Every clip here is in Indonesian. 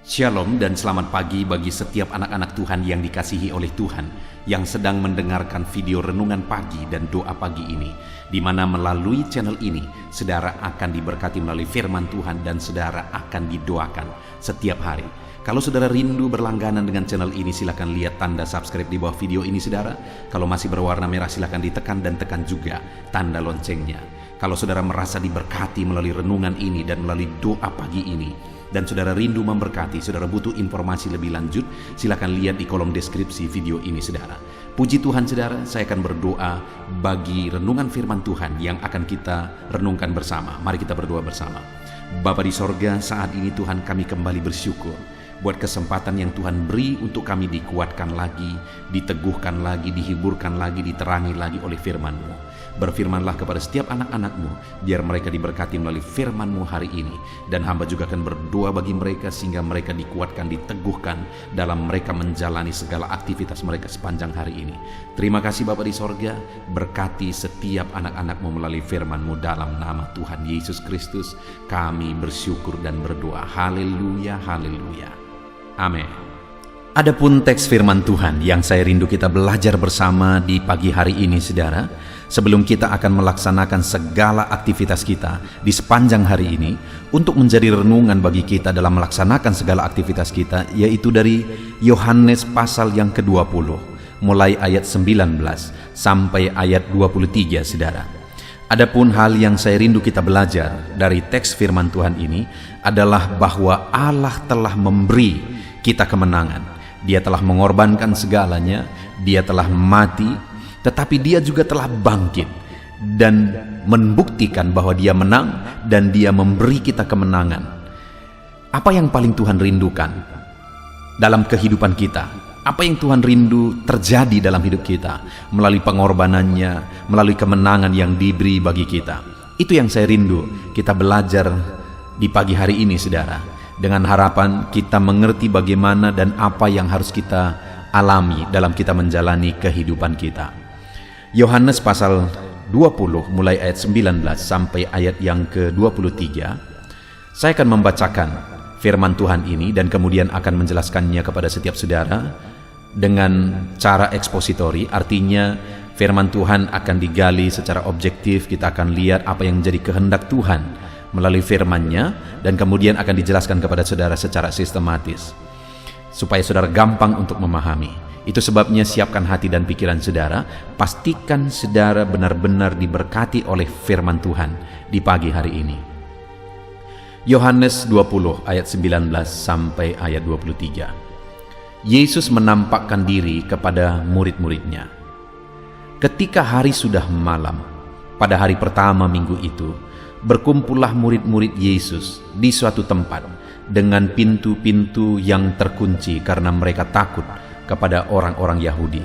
Shalom dan selamat pagi bagi setiap anak-anak Tuhan yang dikasihi oleh Tuhan yang sedang mendengarkan video renungan pagi dan doa pagi ini, di mana melalui channel ini saudara akan diberkati melalui firman Tuhan dan saudara akan didoakan setiap hari. Kalau saudara rindu berlangganan dengan channel ini, silakan lihat tanda subscribe di bawah video ini saudara. Kalau masih berwarna merah silakan ditekan dan tekan juga tanda loncengnya. Kalau saudara merasa diberkati melalui renungan ini dan melalui doa pagi ini, dan saudara rindu memberkati, saudara butuh informasi lebih lanjut, silakan lihat di kolom deskripsi video ini saudara. Puji Tuhan saudara, saya akan berdoa bagi renungan firman Tuhan yang akan kita renungkan bersama. Mari kita berdoa bersama. Bapa di sorga, saat ini Tuhan kami kembali bersyukur buat kesempatan yang Tuhan beri untuk kami dikuatkan lagi, diteguhkan lagi, dihiburkan lagi, diterangi lagi oleh firman-Mu. Berfirmanlah kepada setiap anak-anak-Mu, biar mereka diberkati melalui firman-Mu hari ini. Dan hamba juga akan berdoa bagi mereka sehingga mereka dikuatkan, diteguhkan dalam mereka menjalani segala aktivitas mereka sepanjang hari ini. Terima kasih Bapa di sorga, berkati setiap anak-anak-Mu melalui firman-Mu dalam nama Tuhan Yesus Kristus. Kami bersyukur dan berdoa. Haleluya, haleluya. Amin. Adapun teks firman Tuhan yang saya rindu kita belajar bersama di pagi hari ini saudara, sebelum kita akan melaksanakan segala aktivitas kita di sepanjang hari ini, untuk menjadi renungan bagi kita dalam melaksanakan segala aktivitas kita, yaitu dari Yohanes pasal yang ke-20, mulai ayat 19 sampai ayat 23 saudara. Adapun hal yang saya rindu kita belajar dari teks firman Tuhan ini adalah bahwa Allah telah memberi kita kemenangan. Dia telah mengorbankan segalanya, Dia telah mati, tetapi Dia juga telah bangkit dan membuktikan bahwa Dia menang dan Dia memberi kita kemenangan. Apa yang paling Tuhan rindukan dalam kehidupan kita? Apa yang Tuhan rindu terjadi dalam hidup kita melalui pengorbanannya, melalui kemenangan yang diberi bagi kita? Itu yang saya rindu kita belajar di pagi hari ini saudara, dengan harapan kita mengerti bagaimana dan apa yang harus kita alami dalam kita menjalani kehidupan kita. Yohanes pasal 20 mulai ayat 19 sampai ayat yang ke-23. Saya akan membacakan firman Tuhan ini dan kemudian akan menjelaskannya kepada setiap saudara dengan cara ekspositori. Artinya firman Tuhan akan digali secara objektif, kita akan lihat apa yang menjadi kehendak Tuhan melalui firman-Nya, dan kemudian akan dijelaskan kepada saudara secara sistematis supaya saudara gampang untuk memahami. Itu sebabnya siapkan hati dan pikiran saudara, pastikan saudara benar-benar diberkati oleh firman Tuhan di pagi hari ini. Yohanes 20 ayat 19 sampai ayat 23. Yesus menampakkan diri kepada murid-muridnya. Ketika hari sudah malam, pada hari pertama minggu itu, berkumpullah murid-murid Yesus di suatu tempat dengan pintu-pintu yang terkunci karena mereka takut kepada orang-orang Yahudi.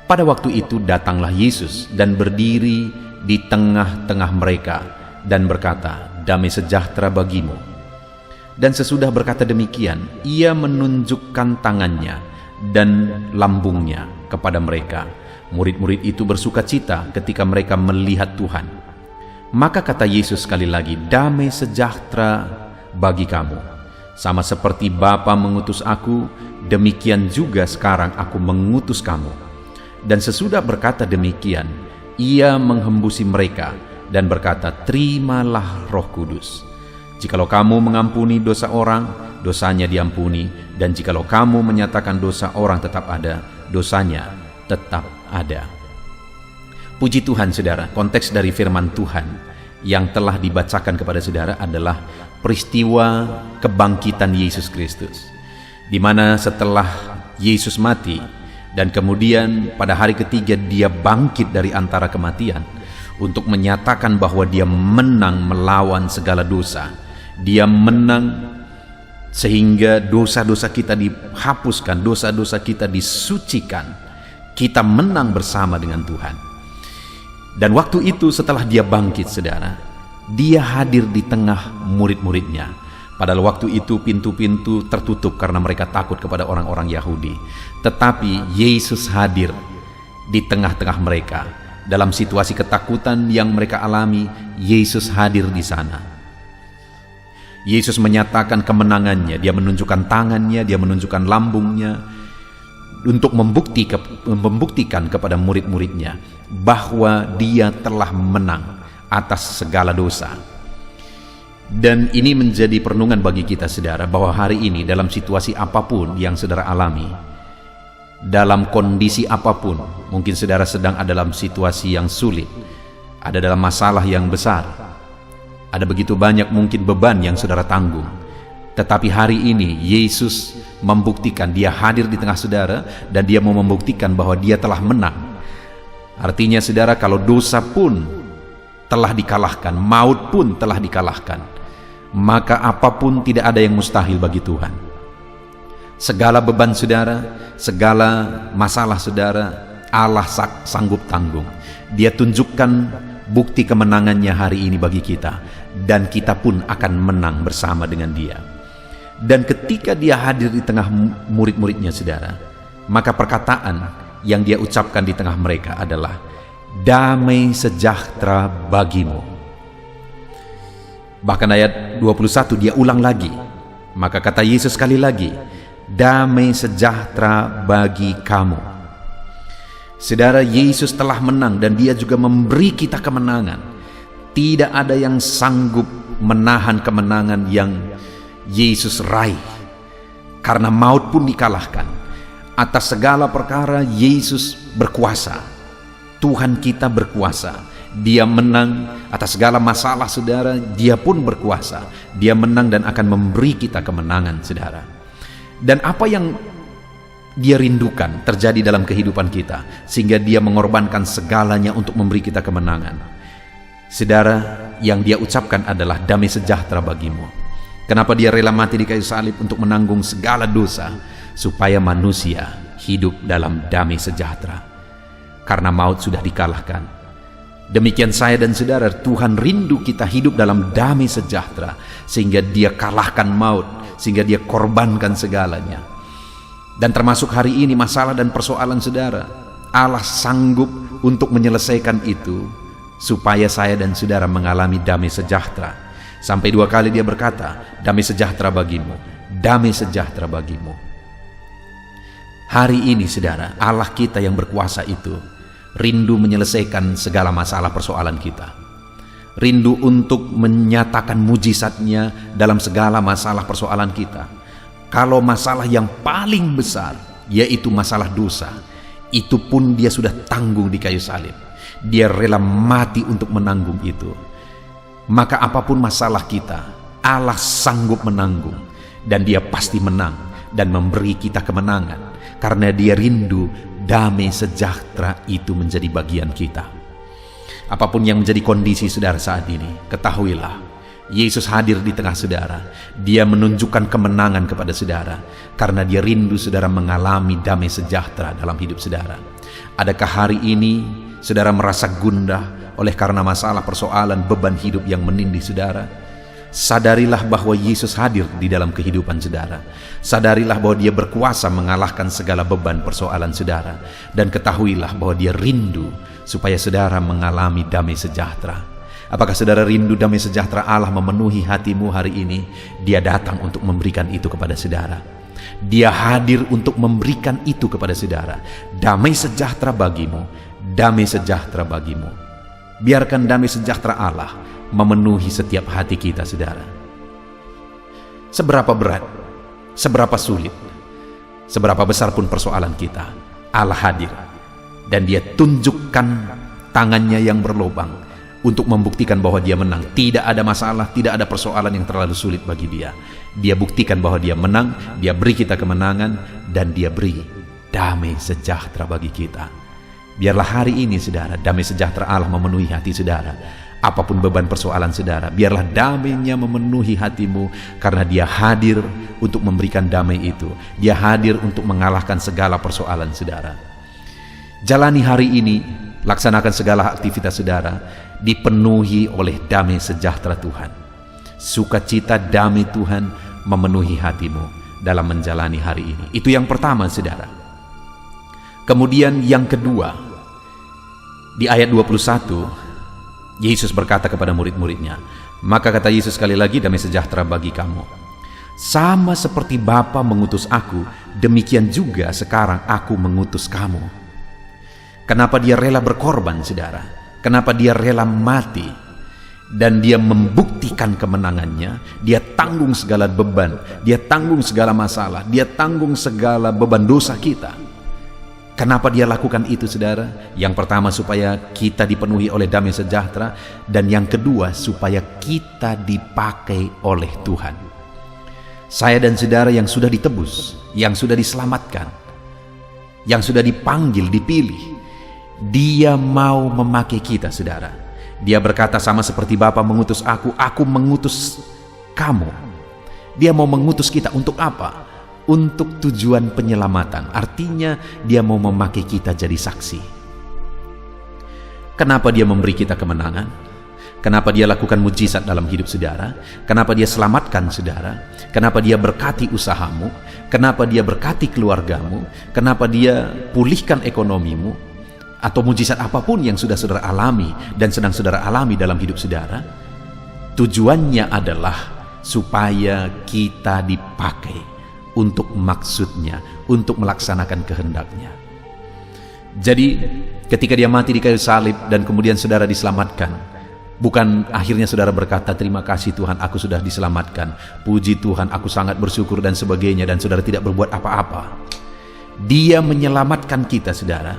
Pada waktu itu datanglah Yesus dan berdiri di tengah-tengah mereka dan berkata, "Damai sejahtera bagimu." Dan sesudah berkata demikian, Ia menunjukkan tangannya dan lambungnya kepada mereka. Murid-murid itu bersukacita ketika mereka melihat Tuhan. Maka kata Yesus sekali lagi, "Damai sejahtera bagi kamu. Sama seperti Bapa mengutus aku, demikian juga sekarang aku mengutus kamu." Dan sesudah berkata demikian, Ia menghembusi mereka dan berkata, "Terimalah Roh Kudus. Jikalau kamu mengampuni dosa orang, dosanya diampuni. Dan jikalau kamu menyatakan dosa orang tetap ada, dosanya tetap ada." Puji Tuhan saudara, konteks dari firman Tuhan yang telah dibacakan kepada saudara adalah peristiwa kebangkitan Yesus Kristus, di mana setelah Yesus mati dan kemudian pada hari ketiga Dia bangkit dari antara kematian untuk menyatakan bahwa Dia menang melawan segala dosa. Dia menang sehingga dosa-dosa kita dihapuskan, dosa-dosa kita disucikan. Kita menang bersama dengan Tuhan. Dan waktu itu setelah Dia bangkit saudara, Dia hadir di tengah murid-muridnya. Padahal waktu itu pintu-pintu tertutup karena mereka takut kepada orang-orang Yahudi. Tetapi Yesus hadir di tengah-tengah mereka. Dalam situasi ketakutan yang mereka alami, Yesus hadir di sana. Yesus menyatakan kemenangannya, dia menunjukkan tangannya, dia menunjukkan lambungnya untuk membuktikan kepada murid-muridnya bahwa dia telah menang atas segala dosa. Dan ini menjadi perenungan bagi kita saudara, bahwa hari ini dalam situasi apapun yang saudara alami, dalam kondisi apapun, mungkin saudara sedang ada dalam situasi yang sulit, ada dalam masalah yang besar, ada begitu banyak mungkin beban yang saudara tanggung, tetapi hari ini Yesus membuktikan, dia hadir di tengah saudara, dan dia mau membuktikan bahwa dia telah menang. Artinya saudara, kalau dosa pun telah dikalahkan, maut pun telah dikalahkan, maka apapun tidak ada yang mustahil bagi Tuhan. Segala beban saudara, segala masalah saudara, Allah sanggup tanggung. Dia tunjukkan bukti kemenangannya hari ini bagi kita, dan kita pun akan menang bersama dengan dia. Dan ketika dia hadir di tengah murid-muridnya saudara, maka perkataan yang dia ucapkan di tengah mereka adalah, damai sejahtera bagimu. Bahkan ayat 21 dia ulang lagi, maka kata Yesus sekali lagi, damai sejahtera bagi kamu. Saudara, Yesus telah menang dan dia juga memberi kita kemenangan. Tidak ada yang sanggup menahan kemenangan yang Yesus raih, karena maut pun dikalahkan. Atas segala perkara Yesus berkuasa. Tuhan kita berkuasa. Dia menang atas segala masalah saudara, dia pun berkuasa. Dia menang dan akan memberi kita kemenangan saudara. Dan apa yang dia rindukan terjadi dalam kehidupan kita, sehingga dia mengorbankan segalanya untuk memberi kita kemenangan. Saudara, yang dia ucapkan adalah damai sejahtera bagimu. Kenapa dia rela mati di kayu salib untuk menanggung segala dosa, supaya manusia hidup dalam damai sejahtera, karena maut sudah dikalahkan. Demikian saya dan saudara, Tuhan rindu kita hidup dalam damai sejahtera, sehingga dia kalahkan maut, sehingga dia korbankan segalanya. Dan termasuk hari ini masalah dan persoalan saudara, Allah sanggup untuk menyelesaikan itu, supaya saya dan saudara mengalami damai sejahtera. Sampai 2 kali dia berkata, damai sejahtera bagimu, damai sejahtera bagimu. Hari ini saudara, Allah kita yang berkuasa itu rindu menyelesaikan segala masalah persoalan kita. Rindu untuk menyatakan mujizatnya dalam segala masalah persoalan kita. Kalau masalah yang paling besar, yaitu masalah dosa, itu pun dia sudah tanggung di kayu salib. Dia rela mati untuk menanggung itu. Maka apapun masalah kita, Allah sanggup menanggung, dan dia pasti menang dan memberi kita kemenangan, karena dia rindu damai sejahtera itu menjadi bagian kita. Apapun yang menjadi kondisi saudara saat ini, ketahuilah, Yesus hadir di tengah saudara. Dia menunjukkan kemenangan kepada saudara, karena dia rindu saudara mengalami damai sejahtera dalam hidup saudara. Adakah hari ini saudara merasa gundah oleh karena masalah, persoalan, beban hidup yang menindih saudara? Sadarilah bahwa Yesus hadir di dalam kehidupan saudara. Sadarilah bahwa dia berkuasa mengalahkan segala beban persoalan saudara. Dan ketahuilah bahwa dia rindu supaya saudara mengalami damai sejahtera. Apakah saudara rindu damai sejahtera Allah memenuhi hatimu hari ini? Dia datang untuk memberikan itu kepada saudara. Dia hadir untuk memberikan itu kepada saudara. Damai sejahtera bagimu, damai sejahtera bagimu. Biarkan damai sejahtera Allah memenuhi setiap hati kita saudara. Seberapa berat, seberapa sulit, seberapa besar pun persoalan kita, Allah hadir, dan dia tunjukkan tangannya yang berlubang untuk membuktikan bahwa dia menang. Tidak ada masalah, tidak ada persoalan yang terlalu sulit bagi dia. Dia buktikan bahwa dia menang, dia beri kita kemenangan, dan dia beri damai sejahtera bagi kita. Biarlah hari ini saudara, damai sejahtera Allah memenuhi hati saudara. Apapun beban persoalan saudara, biarlah damainya memenuhi hatimu, karena dia hadir untuk memberikan damai itu. Dia hadir untuk mengalahkan segala persoalan saudara. Jalani hari ini, laksanakan segala aktivitas saudara dipenuhi oleh damai sejahtera Tuhan. Sukacita damai Tuhan memenuhi hatimu dalam menjalani hari ini. Itu yang pertama saudara. Kemudian yang kedua, di ayat 21, Yesus berkata kepada murid-muridnya, Maka kata Yesus sekali lagi, damai sejahtera bagi kamu. Sama seperti Bapa mengutus aku, demikian juga sekarang aku mengutus kamu. Kenapa dia rela berkorban, saudara? Kenapa dia rela mati? Dan dia membuktikan kemenangannya. Dia tanggung segala beban, dia tanggung segala masalah, dia tanggung segala beban dosa kita. Kenapa dia lakukan itu, saudara? Yang pertama, supaya kita dipenuhi oleh damai sejahtera. Dan yang kedua, supaya kita dipakai oleh Tuhan. Saya dan saudara yang sudah ditebus, yang sudah diselamatkan, yang sudah dipanggil, dipilih, dia mau memakai kita, saudara. Dia berkata, sama seperti Bapa mengutus aku mengutus kamu. Dia mau mengutus kita untuk apa? Untuk tujuan penyelamatan. Artinya dia mau memakai kita jadi saksi. Kenapa dia memberi kita kemenangan? Kenapa dia lakukan mujizat dalam hidup saudara? Kenapa dia selamatkan saudara? Kenapa dia berkati usahamu? Kenapa dia berkati keluargamu? Kenapa dia pulihkan ekonomimu? Atau mujizat apapun yang sudah saudara alami dan sedang saudara alami dalam hidup saudara, tujuannya adalah supaya kita dipakai untuk maksudnya, untuk melaksanakan kehendaknya. Jadi ketika dia mati di kayu salib dan kemudian saudara diselamatkan, bukan akhirnya saudara berkata, terima kasih Tuhan, aku sudah diselamatkan, puji Tuhan, aku sangat bersyukur dan sebagainya, dan saudara tidak berbuat apa-apa. Dia menyelamatkan kita, saudara.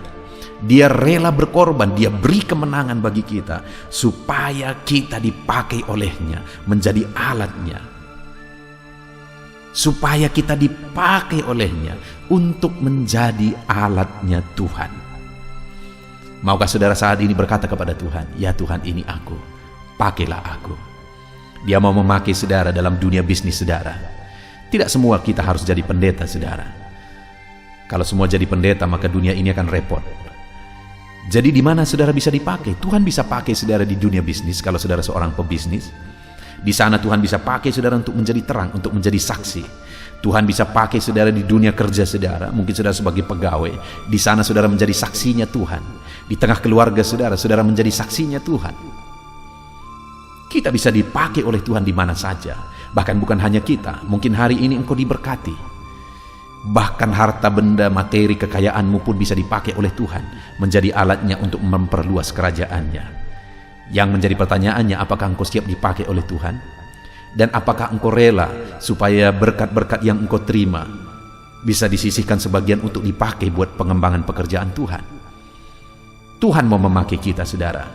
Dia rela berkorban, dia beri kemenangan bagi kita supaya kita dipakai olehnya, menjadi alatnya. Supaya kita dipakai olehnya untuk menjadi alatnya Tuhan. Maukah saudara saat ini berkata kepada Tuhan, ya Tuhan, ini aku, pakailah aku. Dia mau memakai saudara dalam dunia bisnis saudara. Tidak semua kita harus jadi pendeta, saudara. Kalau semua jadi pendeta, maka dunia ini akan repot. Jadi di mana saudara bisa dipakai? Tuhan bisa pakai saudara di dunia bisnis kalau saudara seorang pebisnis. Di sana Tuhan bisa pakai saudara untuk menjadi terang, untuk menjadi saksi. Tuhan bisa pakai saudara di dunia kerja saudara, mungkin saudara sebagai pegawai. Di sana saudara menjadi saksinya Tuhan. Di tengah keluarga saudara, saudara menjadi saksinya Tuhan. Kita bisa dipakai oleh Tuhan di mana saja. Bahkan bukan hanya kita, mungkin hari ini engkau diberkati. Bahkan harta benda, materi, kekayaanmu pun bisa dipakai oleh Tuhan, menjadi alatnya untuk memperluas kerajaannya. Yang menjadi pertanyaannya, apakah engkau siap dipakai oleh Tuhan? Dan apakah engkau rela supaya berkat-berkat yang engkau terima bisa disisihkan sebagian untuk dipakai buat pengembangan pekerjaan Tuhan? Tuhan mau memakai kita, saudara.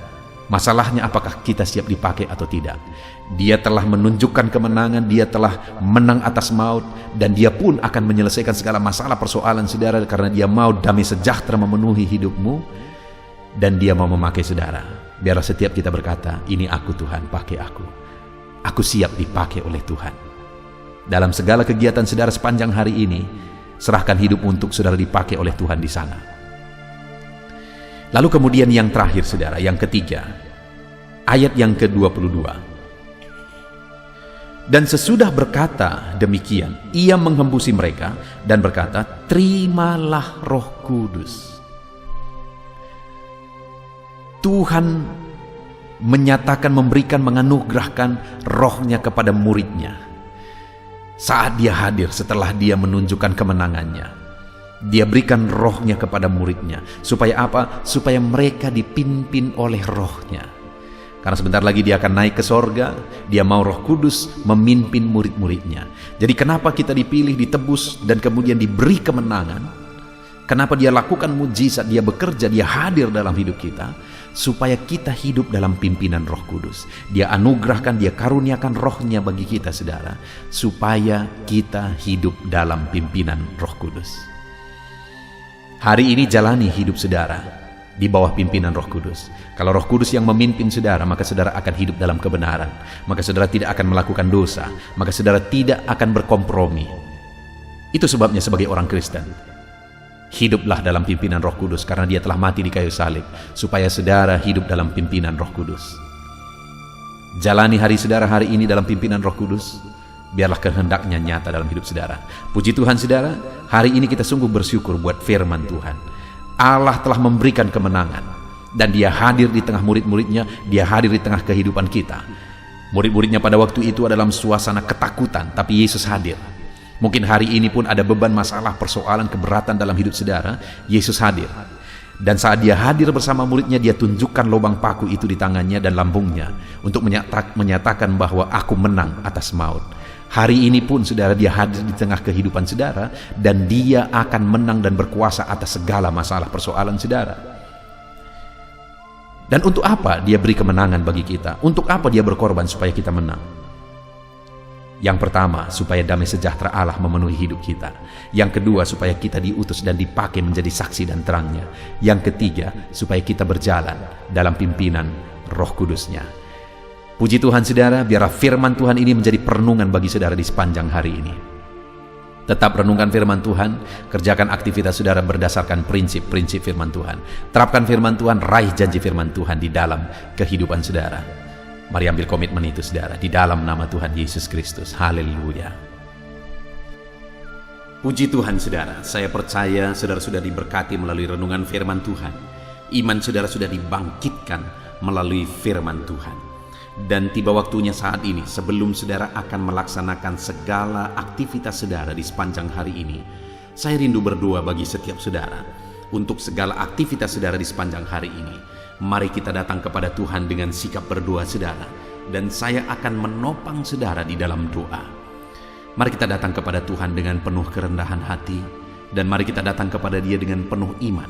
Masalahnya apakah kita siap dipakai atau tidak? Dia telah menunjukkan kemenangan, dia telah menang atas maut, dan dia pun akan menyelesaikan segala masalah persoalan saudara, karena dia mau damai sejahtera memenuhi hidupmu, dan dia mau memakai saudara. Biarlah setiap kita berkata, ini aku Tuhan, pakai aku. Aku siap dipakai oleh Tuhan. Dalam segala kegiatan saudara sepanjang hari ini, serahkan hidup untuk saudara dipakai oleh Tuhan di sana. Lalu kemudian yang terakhir saudara, yang ketiga, ayat yang ke-22. Dan sesudah berkata demikian, ia menghembusi mereka dan berkata, terimalah Roh Kudus. Tuhan menyatakan, memberikan, menganugerahkan rohnya kepada muridnya. Saat dia hadir, setelah dia menunjukkan kemenangannya, dia berikan rohnya kepada muridnya. Supaya apa? Supaya mereka dipimpin oleh rohnya. Karena sebentar lagi dia akan naik ke sorga. Dia mau Roh Kudus memimpin murid-muridnya. Jadi kenapa kita dipilih, ditebus, dan kemudian diberi kemenangan? Kenapa dia lakukan mujizat, dia bekerja, dia hadir dalam hidup kita? Supaya kita hidup dalam pimpinan Roh Kudus. Dia anugerahkan, dia karuniakan rohnya bagi kita, saudara, supaya kita hidup dalam pimpinan Roh Kudus. Hari ini jalani hidup saudara di bawah pimpinan Roh Kudus. Kalau Roh Kudus yang memimpin saudara, maka saudara akan hidup dalam kebenaran. Maka saudara tidak akan melakukan dosa. Maka saudara tidak akan berkompromi. Itu sebabnya sebagai orang Kristen, hiduplah dalam pimpinan Roh Kudus, karena dia telah mati di kayu salib, supaya saudara hidup dalam pimpinan Roh Kudus. Jalani hari saudara hari ini dalam pimpinan Roh Kudus. Biarlah kehendaknya nyata dalam hidup saudara. Puji Tuhan saudara, hari ini kita sungguh bersyukur buat firman Tuhan. Allah telah memberikan kemenangan, dan dia hadir di tengah murid-muridnya, dia hadir di tengah kehidupan kita. Murid-muridnya pada waktu itu dalam suasana ketakutan, tapi Yesus hadir. Mungkin hari ini pun ada beban, masalah, persoalan, keberatan dalam hidup saudara. Yesus hadir. Dan saat dia hadir bersama muridnya, dia tunjukkan lubang paku itu di tangannya dan lambungnya untuk menyatakan bahwa aku menang atas maut. Hari ini pun saudara, dia hadir di tengah kehidupan saudara, dan dia akan menang dan berkuasa atas segala masalah persoalan saudara. Dan untuk apa dia beri kemenangan bagi kita? Untuk apa dia berkorban supaya kita menang? Yang pertama, supaya damai sejahtera Allah memenuhi hidup kita. Yang kedua, supaya kita diutus dan dipakai menjadi saksi dan terangnya. Yang ketiga, supaya kita berjalan dalam pimpinan Roh Kudus-Nya. Puji Tuhan saudara, biarlah firman Tuhan ini menjadi perenungan bagi saudara di sepanjang hari ini. Tetap renungkan firman Tuhan, kerjakan aktivitas saudara berdasarkan prinsip-prinsip firman Tuhan. Terapkan firman Tuhan, raih janji firman Tuhan di dalam kehidupan saudara. Mari ambil komitmen itu saudara, di dalam nama Tuhan Yesus Kristus. Haleluya. Puji Tuhan saudara, saya percaya saudara sudah diberkati melalui renungan firman Tuhan. Iman saudara sudah dibangkitkan melalui firman Tuhan. Dan tiba waktunya saat ini, sebelum saudara akan melaksanakan segala aktivitas saudara di sepanjang hari ini, saya rindu berdoa bagi setiap saudara. Untuk segala aktivitas saudara di sepanjang hari ini, mari kita datang kepada Tuhan dengan sikap berdoa saudara. Dan saya akan menopang saudara di dalam doa. Mari kita datang kepada Tuhan dengan penuh kerendahan hati. Dan mari kita datang kepada Dia dengan penuh iman,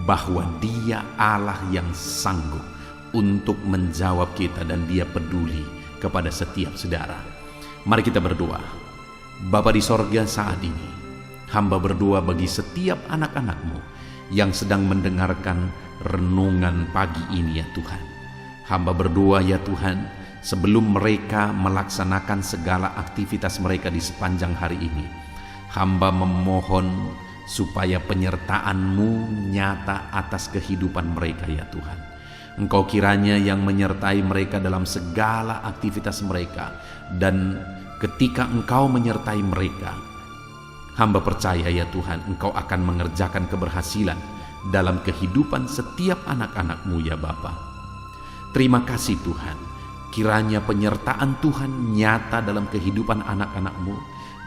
bahwa Dia Allah yang sanggup untuk menjawab kita, dan Dia peduli kepada setiap saudara. Mari kita berdoa. Bapa di sorga, saat ini hamba berdoa bagi setiap anak-anak-Mu yang sedang mendengarkan renungan pagi ini ya Tuhan. Hamba berdoa ya Tuhan, sebelum mereka melaksanakan segala aktivitas mereka di sepanjang hari ini, hamba memohon supaya penyertaan-Mu nyata atas kehidupan mereka ya Tuhan. Engkau kiranya yang menyertai mereka dalam segala aktivitas mereka. Dan ketika Engkau menyertai mereka, hamba percaya ya Tuhan, Engkau akan mengerjakan keberhasilan dalam kehidupan setiap anak-anak-Mu ya Bapa. Terima kasih Tuhan. Kiranya penyertaan Tuhan nyata dalam kehidupan anak-anak-Mu,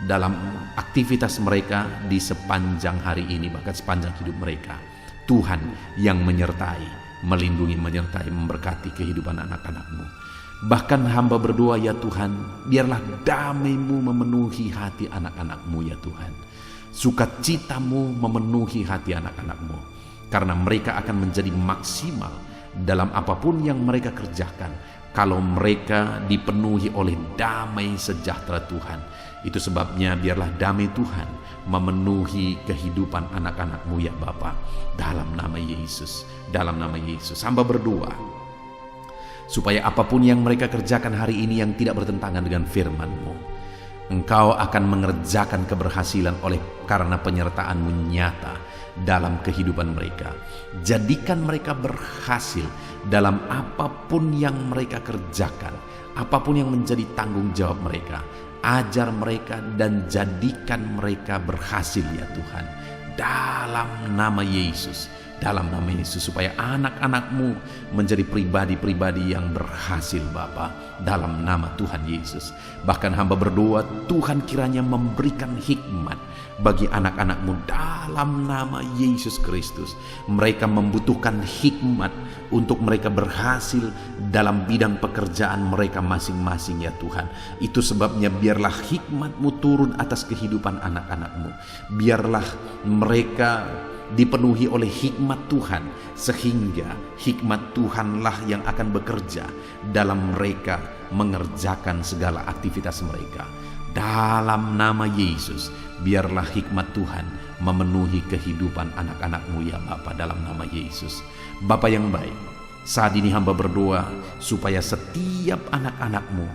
dalam aktivitas mereka di sepanjang hari ini, bahkan sepanjang hidup mereka. Tuhan yang menyertai, melindungi, menyertai, memberkati kehidupan anak-anak-Mu. Bahkan hamba berdoa ya Tuhan, biarlah damai-Mu memenuhi hati anak-anak-Mu ya Tuhan. Sukacita-Mu memenuhi hati anak-anak-Mu, karena mereka akan menjadi maksimal dalam apapun yang mereka kerjakan kalau mereka dipenuhi oleh damai sejahtera Tuhan. Itu sebabnya biarlah damai Tuhan memenuhi kehidupan anak-anak-Mu ya Bapa. Dalam nama Yesus, dalam nama Yesus, hamba berdoa supaya apapun yang mereka kerjakan hari ini yang tidak bertentangan dengan firman-Mu, Engkau akan mengerjakan keberhasilan karena penyertaan-Mu nyata dalam kehidupan mereka. Jadikan mereka berhasil dalam apapun yang mereka kerjakan, apapun yang menjadi tanggung jawab mereka. Ajar mereka dan jadikan mereka berhasil ya Tuhan. Dalam nama Yesus, dalam nama Yesus, supaya anak-anak-Mu menjadi pribadi-pribadi yang berhasil Bapa, dalam nama Tuhan Yesus. Bahkan hamba berdoa Tuhan kiranya memberikan hikmat bagi anak-anak-Mu dalam nama Yesus Kristus. Mereka membutuhkan hikmat untuk mereka berhasil dalam bidang pekerjaan mereka masing-masing ya Tuhan. Itu sebabnya biarlah hikmat-Mu turun atas kehidupan anak-anak-Mu. Biarlah mereka dipenuhi oleh hikmat Tuhan, sehingga hikmat Tuhanlah yang akan bekerja dalam mereka mengerjakan segala aktivitas mereka. Dalam nama Yesus, biarlah hikmat Tuhan memenuhi kehidupan anak-anak-Mu ya Bapa, dalam nama Yesus. Bapa yang baik, saat ini hamba berdoa supaya setiap anak-anak-Mu,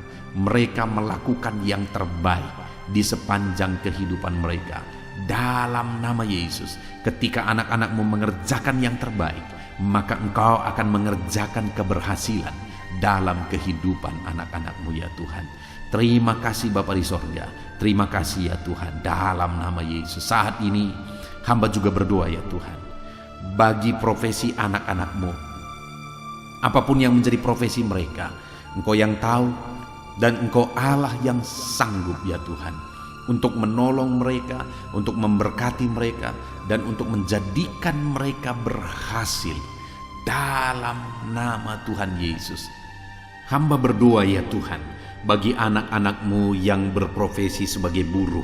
mereka melakukan yang terbaik di sepanjang kehidupan mereka. Dalam nama Yesus, ketika anak-anak-Mu mengerjakan yang terbaik, maka Engkau akan mengerjakan keberhasilan dalam kehidupan anak-anak-Mu ya Tuhan. Terima kasih Bapa di sorga, terima kasih ya Tuhan, dalam nama Yesus. Saat ini hamba juga berdoa ya Tuhan, bagi profesi anak-anak-Mu, apapun yang menjadi profesi mereka, Engkau yang tahu, Dan Engkau Allah yang sanggup ya Tuhan, untuk menolong mereka, untuk memberkati mereka, dan untuk menjadikan mereka berhasil dalam nama Tuhan Yesus. Hamba berdoa ya Tuhan, bagi anak-anak-Mu yang berprofesi sebagai buruh,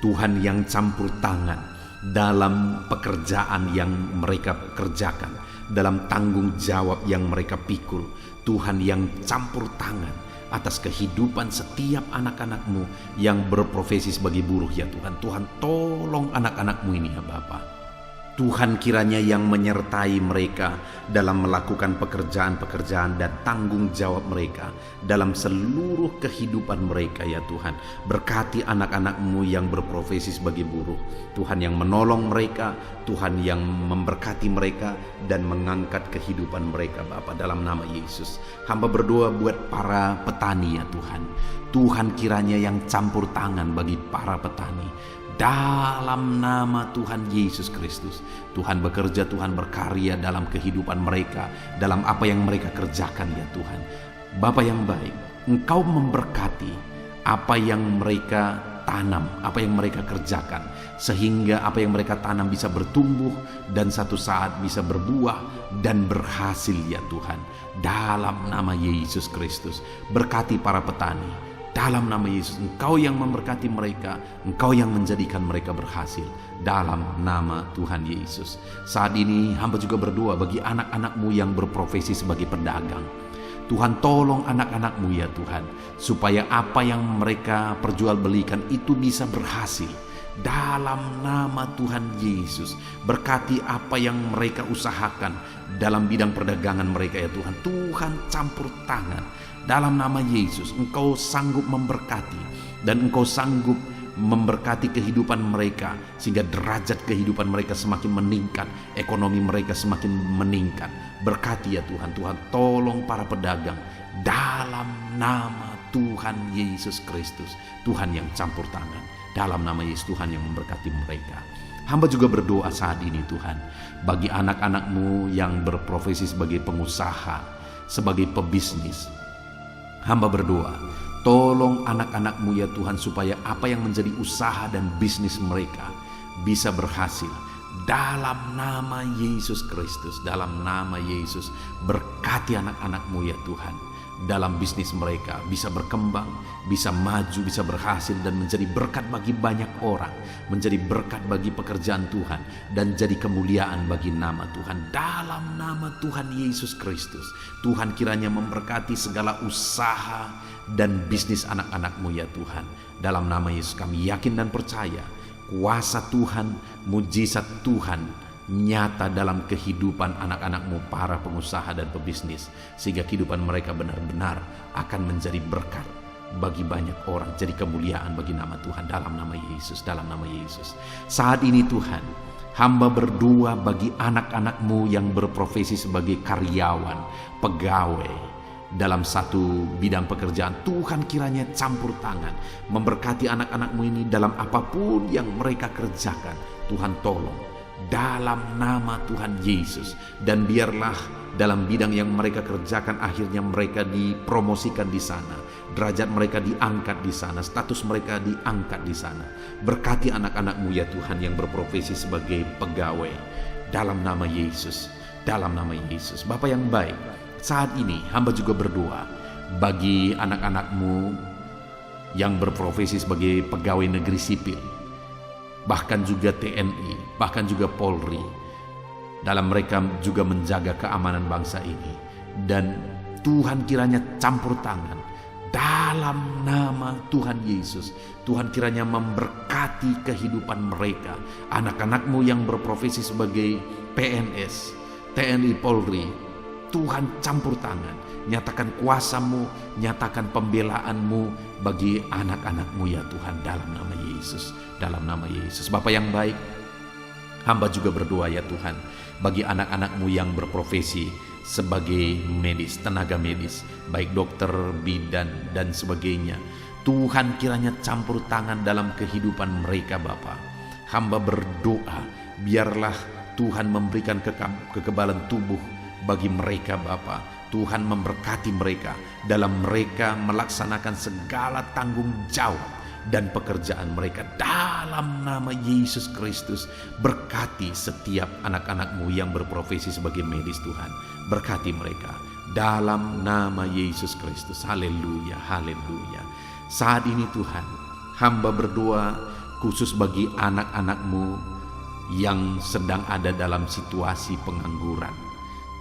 Tuhan yang campur tangan dalam pekerjaan yang mereka kerjakan, dalam tanggung jawab yang mereka pikul, Tuhan yang campur tangan atas kehidupan setiap anak-anak-Mu yang berprofesi sebagai buruh ya Tuhan. Tuhan tolong anak-anak-Mu ini ya Bapa. Tuhan kiranya yang menyertai mereka dalam melakukan pekerjaan-pekerjaan dan tanggung jawab mereka dalam seluruh kehidupan mereka ya Tuhan. Berkati anak-anak-Mu yang berprofesi sebagai buruh, Tuhan yang menolong mereka, Tuhan yang memberkati mereka dan mengangkat kehidupan mereka Bapa, dalam nama Yesus. Hamba berdoa buat para petani ya Tuhan. Tuhan kiranya yang campur tangan bagi para petani, dalam nama Tuhan Yesus Kristus. Tuhan bekerja, Tuhan berkarya dalam kehidupan mereka, dalam apa yang mereka kerjakan ya Tuhan. Bapa yang baik, Engkau memberkati apa yang mereka tanam, apa yang mereka kerjakan, sehingga apa yang mereka tanam bisa bertumbuh dan satu saat bisa berbuah dan berhasil ya Tuhan. Dalam nama Yesus Kristus, berkati para petani. Dalam nama Yesus, Engkau yang memberkati mereka, Engkau yang menjadikan mereka berhasil. Dalam nama Tuhan Yesus. Saat ini hamba juga berdoa bagi anak-anak-Mu yang berprofesi sebagai pedagang. Tuhan tolong anak-anak-Mu ya Tuhan, supaya apa yang mereka perjualbelikan itu bisa berhasil. Dalam nama Tuhan Yesus, berkati apa yang mereka usahakan dalam bidang perdagangan mereka ya Tuhan. Tuhan campur tangan. Dalam nama Yesus, Engkau sanggup memberkati dan Engkau sanggup memberkati kehidupan mereka, sehingga derajat kehidupan mereka semakin meningkat, ekonomi mereka semakin meningkat. Berkati ya Tuhan. Tuhan tolong para pedagang dalam nama Tuhan Yesus Kristus. Tuhan yang campur tangan, dalam nama Yesus. Tuhan yang memberkati mereka. Hamba juga berdoa saat ini Tuhan, bagi anak-anak-Mu yang berprofesi sebagai pengusaha, sebagai pebisnis. Hamba berdoa, tolong anak-anak-Mu ya Tuhan, supaya apa yang menjadi usaha dan bisnis mereka bisa berhasil. Dalam nama Yesus Kristus, dalam nama Yesus, berkati anak-anak-Mu ya Tuhan. Dalam bisnis mereka bisa berkembang, bisa maju, bisa berhasil dan menjadi berkat bagi banyak orang, menjadi berkat bagi pekerjaan Tuhan, dan jadi kemuliaan bagi nama Tuhan. Dalam nama Tuhan Yesus Kristus, Tuhan kiranya memberkati segala usaha dan bisnis anak-anak-Mu ya Tuhan. Dalam nama Yesus kami yakin dan percaya, kuasa Tuhan, mujizat Tuhan nyata dalam kehidupan anak-anak-Mu para pengusaha dan pebisnis, sehingga kehidupan mereka benar-benar akan menjadi berkat bagi banyak orang, jadi kemuliaan bagi nama Tuhan. Dalam nama Yesus, dalam nama Yesus. Saat ini Tuhan, hamba berdoa bagi anak-anak-Mu yang berprofesi sebagai karyawan, pegawai dalam satu bidang pekerjaan. Tuhan kiranya campur tangan, memberkati anak-anak-Mu ini dalam apapun yang mereka kerjakan. Tuhan tolong dalam nama Tuhan Yesus, dan biarlah dalam bidang yang mereka kerjakan akhirnya mereka dipromosikan di sana, derajat mereka diangkat di sana, status mereka diangkat di sana. Berkati anak-anak-Mu ya Tuhan yang berprofesi sebagai pegawai, dalam nama Yesus, dalam nama Yesus. Bapa yang baik, saat ini hamba juga berdoa bagi anak-anak-Mu yang berprofesi sebagai pegawai negeri sipil, bahkan juga TNI, bahkan juga Polri. Dalam mereka juga menjaga keamanan bangsa ini. Dan Tuhan kiranya campur tangan dalam nama Tuhan Yesus. Tuhan kiranya memberkati kehidupan mereka. Anak-anak-Mu yang berprofesi sebagai PNS, TNI, Polri, Tuhan campur tangan. Nyatakan kuasa-Mu, nyatakan pembelaan-Mu bagi anak-anak-Mu ya Tuhan, dalam nama Yesus, dalam nama Yesus. Bapa yang baik, hamba juga berdoa ya Tuhan, bagi anak-anak-Mu yang berprofesi sebagai medis, tenaga medis, baik dokter, bidan, dan sebagainya. Tuhan kiranya campur tangan dalam kehidupan mereka Bapa. Hamba berdoa, biarlah Tuhan memberikan kekebalan tubuh bagi mereka Bapa. Tuhan memberkati mereka dalam mereka melaksanakan segala tanggung jawab dan pekerjaan mereka dalam nama Yesus Kristus. Berkati setiap anak-anak-Mu yang berprofesi sebagai medis Tuhan. Berkati mereka dalam nama Yesus Kristus. Haleluya, haleluya. Saat ini Tuhan, hamba berdoa khusus bagi anak-anak-Mu yang sedang ada dalam situasi pengangguran.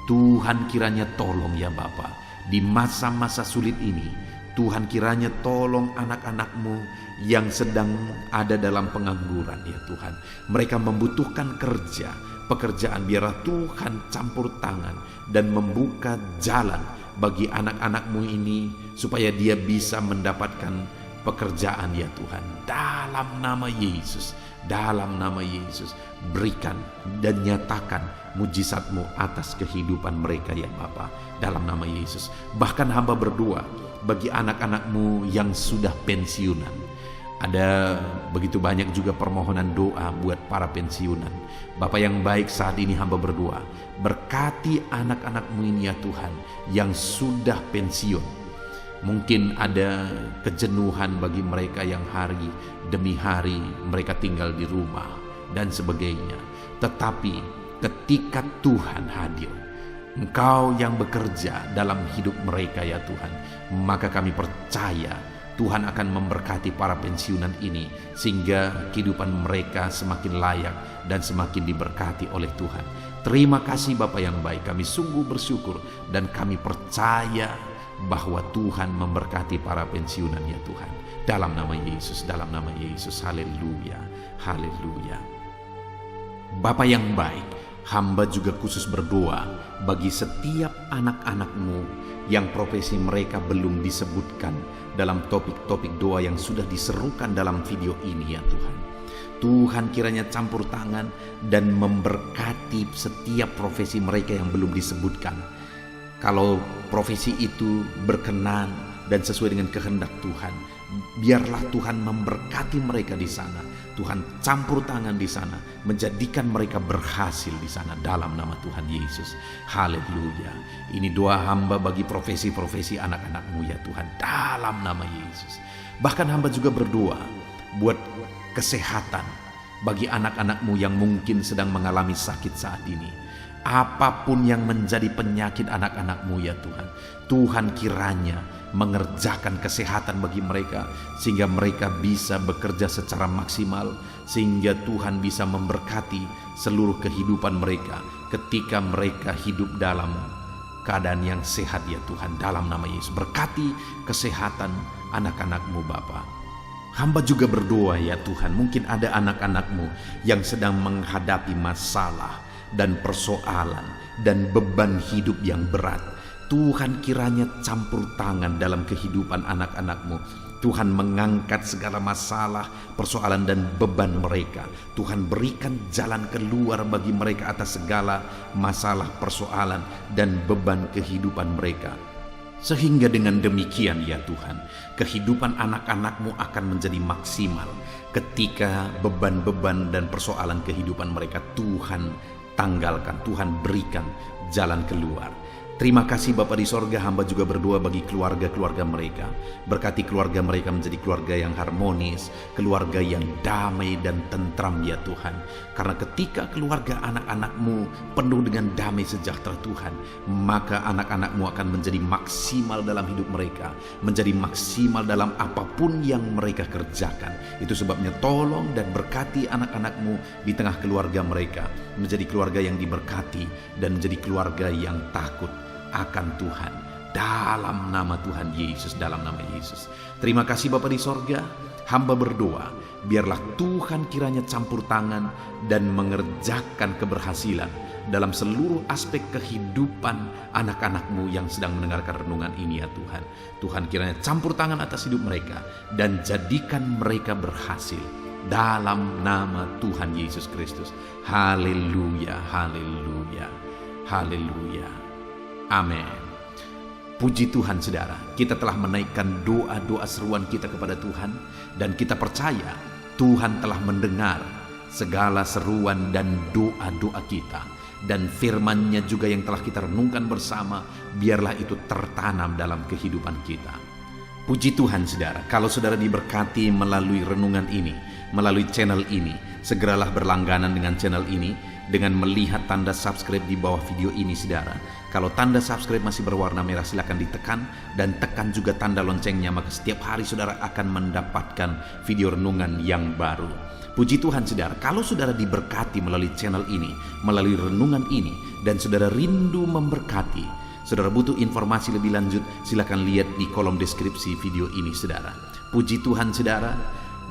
Tuhan kiranya tolong ya Bapa, di masa-masa sulit ini Tuhan kiranya tolong anak-anak-Mu yang sedang ada dalam pengangguran ya Tuhan. Mereka membutuhkan kerja, pekerjaan. Biarlah Tuhan campur tangan dan membuka jalan bagi anak-anak-Mu ini supaya dia bisa mendapatkan pekerjaan ya Tuhan. Dalam nama Yesus, dalam nama Yesus, berikan dan nyatakan mujizat-Mu atas kehidupan mereka ya Bapa, dalam nama Yesus. Bahkan hamba berdoa bagi anak-anak-Mu yang sudah pensiunan. Ada begitu banyak juga permohonan doa buat para pensiunan. Bapa yang baik, saat ini hamba berdoa, berkati anak-anak-Mu ini ya Tuhan yang sudah pensiun. Mungkin ada kejenuhan bagi mereka yang hari demi hari mereka tinggal di rumah dan sebagainya. Tetapi ketika Tuhan hadir, Engkau yang bekerja dalam hidup mereka ya Tuhan, maka kami percaya Tuhan akan memberkati para pensiunan ini sehingga kehidupan mereka semakin layak dan semakin diberkati oleh Tuhan. Terima kasih Bapa yang baik, kami sungguh bersyukur dan kami percaya bahwa Tuhan memberkati para pensiunan ya Tuhan. Dalam nama Yesus, dalam nama Yesus. Haleluya, haleluya. Bapa yang baik, hamba juga khusus berdoa bagi setiap anak-anak-Mu yang profesi mereka belum disebutkan dalam topik-topik doa yang sudah diserukan dalam video ini ya Tuhan. Tuhan kiranya campur tangan dan memberkati setiap profesi mereka yang belum disebutkan. Kalau profesi itu berkenan dan sesuai dengan kehendak Tuhan, biarlah Tuhan memberkati mereka di sana. Tuhan campur tangan di sana, menjadikan mereka berhasil di sana dalam nama Tuhan Yesus. Haleluya. Ini doa hamba bagi profesi-profesi anak-anak-Mu ya Tuhan, dalam nama Yesus. Bahkan hamba juga berdoa buat kesehatan bagi anak-anak-Mu yang mungkin sedang mengalami sakit saat ini. Apapun yang menjadi penyakit anak-anak-Mu ya Tuhan, Tuhan kiranya mengerjakan kesehatan bagi mereka sehingga mereka bisa bekerja secara maksimal, sehingga Tuhan bisa memberkati seluruh kehidupan mereka ketika mereka hidup dalam keadaan yang sehat ya Tuhan, dalam nama Yesus. Berkati kesehatan anak-anak-Mu Bapa. Hamba juga berdoa ya Tuhan, mungkin ada anak-anak-Mu yang sedang menghadapi masalah dan persoalan dan beban hidup yang berat. Tuhan kiranya campur tangan dalam kehidupan anak-anak-Mu. Tuhan mengangkat segala masalah, persoalan dan beban mereka. Tuhan berikan jalan keluar bagi mereka atas segala masalah, persoalan dan beban kehidupan mereka. Sehingga dengan demikian ya Tuhan, kehidupan anak-anak-Mu akan menjadi maksimal ketika beban-beban dan persoalan kehidupan mereka Tuhan tanggalkan, Tuhan berikan jalan keluar. Terima kasih Bapa di sorga, hamba juga berdoa bagi keluarga-keluarga mereka. Berkati keluarga mereka menjadi keluarga yang harmonis, keluarga yang damai dan tentram ya Tuhan. Karena ketika keluarga anak-anak-Mu penuh dengan damai sejahtera Tuhan, maka anak-anak-Mu akan menjadi maksimal dalam hidup mereka, menjadi maksimal dalam apapun yang mereka kerjakan. Itu sebabnya tolong dan berkati anak-anak-Mu di tengah keluarga mereka, menjadi keluarga yang diberkati dan menjadi keluarga yang takut akan Tuhan, dalam nama Tuhan Yesus, dalam nama Yesus. Terima kasih Bapa di sorga, hamba berdoa biarlah Tuhan kiranya campur tangan dan mengerjakan keberhasilan dalam seluruh aspek kehidupan anak-anak-Mu yang sedang mendengarkan renungan ini ya Tuhan. Tuhan kiranya campur tangan atas hidup mereka dan jadikan mereka berhasil dalam nama Tuhan Yesus Kristus. Haleluya, haleluya, haleluya. Amin. Puji Tuhan saudara, kita telah menaikkan doa-doa seruan kita kepada Tuhan, dan kita percaya Tuhan telah mendengar segala seruan dan doa-doa kita. dan firman-Nya juga yang telah kita renungkan bersama, biarlah itu tertanam dalam kehidupan kita. Puji Tuhan saudara, kalau saudara diberkati melalui renungan ini, melalui channel ini, segeralah berlangganan dengan channel ini dengan melihat tanda subscribe di bawah video ini saudara. Kalau tanda subscribe masih berwarna merah, silakan ditekan dan tekan juga tanda loncengnya, maka setiap hari saudara akan mendapatkan video renungan yang baru. Puji Tuhan saudara, kalau saudara diberkati melalui channel ini, melalui renungan ini, dan saudara rindu memberkati, saudara butuh informasi lebih lanjut, silakan lihat di kolom deskripsi video ini saudara. Puji Tuhan saudara,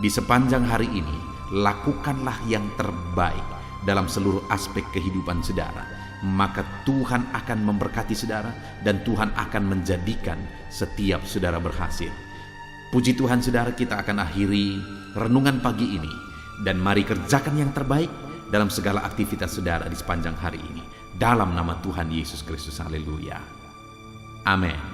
di sepanjang hari ini, lakukanlah yang terbaik dalam seluruh aspek kehidupan saudara. Maka Tuhan akan memberkati saudara dan Tuhan akan menjadikan setiap saudara berhasil. Puji Tuhan saudara, kita akan akhiri renungan pagi ini. Dan mari kerjakan yang terbaik dalam segala aktivitas saudara di sepanjang hari ini. Dalam nama Tuhan Yesus Kristus, haleluya. Amin.